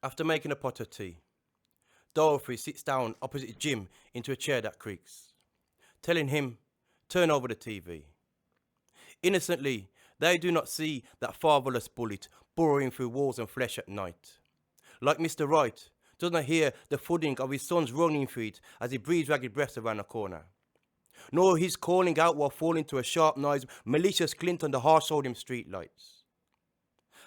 After making a pot of tea, Dorothy sits down opposite Jim into a chair that creaks, telling him, turn over the TV. Innocently, they do not see that fatherless bullet burrowing through walls and flesh at night. Like Mr. Wright, does not hear the thudding of his son's running feet as he breathes ragged breaths around the corner. Nor his calling out while falling to a sharp-knives, malicious glint on the harsh sodium streetlights.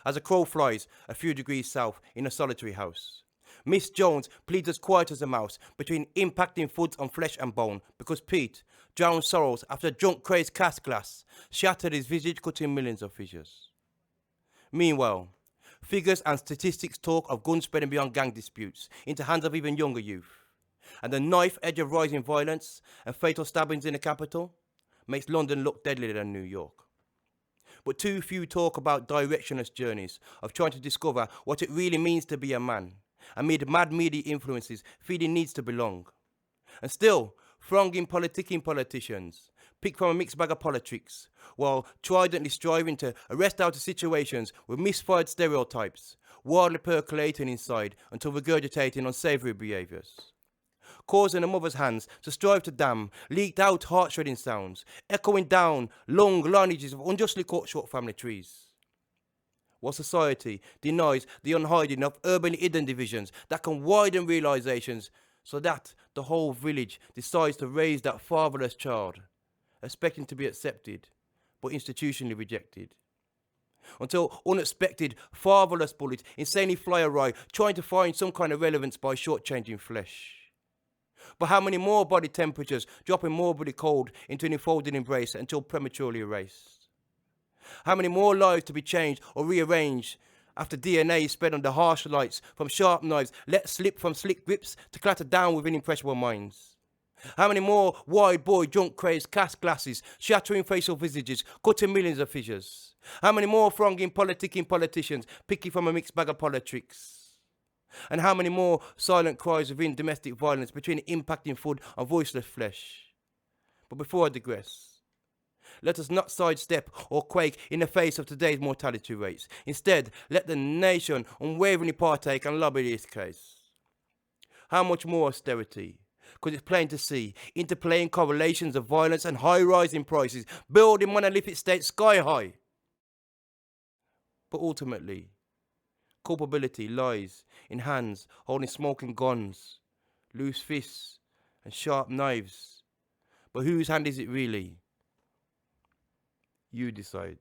As a crow flies a few degrees south in a solitary house, Miss Jones pleads as quiet as a mouse between impacting foods on flesh and bone because Pete, drowned sorrows after drunk crazed cast glass, shattered his visage cutting millions of fissures. Meanwhile, figures and statistics talk of guns spreading beyond gang disputes into hands of even younger youth. And the knife edge of rising violence and fatal stabbings in the capital makes London look deadlier than New York. But too few talk about directionless journeys of trying to discover what it really means to be a man, amid mad media influences feeding needs to belong. And still, thronging politicking politicians pick from a mixed bag of politics, while tridently striving to arrest out of situations with misfired stereotypes, wildly percolating inside until regurgitating unsavory behaviours. Causing a mother's hands to strive to damn leaked out heart-shredding sounds, echoing down long lineages of unjustly cut short family trees. While society denies the unhiding of urban hidden divisions that can widen realizations so that the whole village decides to raise that fatherless child, expecting to be accepted, but institutionally rejected. Until unexpected fatherless bullets insanely fly awry, trying to find some kind of relevance by shortchanging flesh. But how many more body temperatures dropping morbidly cold into an enfolding embrace until prematurely erased? How many more lives to be changed or rearranged after DNA is spread under harsh lights from sharp knives let slip from slick grips to clatter down within impressionable minds? How many more wide boy drunk crazed cast glasses, shattering facial visages, cutting millions of fissures? How many more thronging politicking politicians picking from a mixed bag of politics? And how many more silent cries within domestic violence between impacting food and voiceless flesh? But before I digress, let us not sidestep or quake in the face of today's mortality rates. Instead, let the nation unwaveringly partake and lobby this case. How much more austerity? Because it's plain to see interplaying correlations of violence and high rising prices, building monolithic states sky high. But ultimately, culpability lies in hands holding smoking guns, loose fists, and sharp knives. But whose hand is it really? You decide.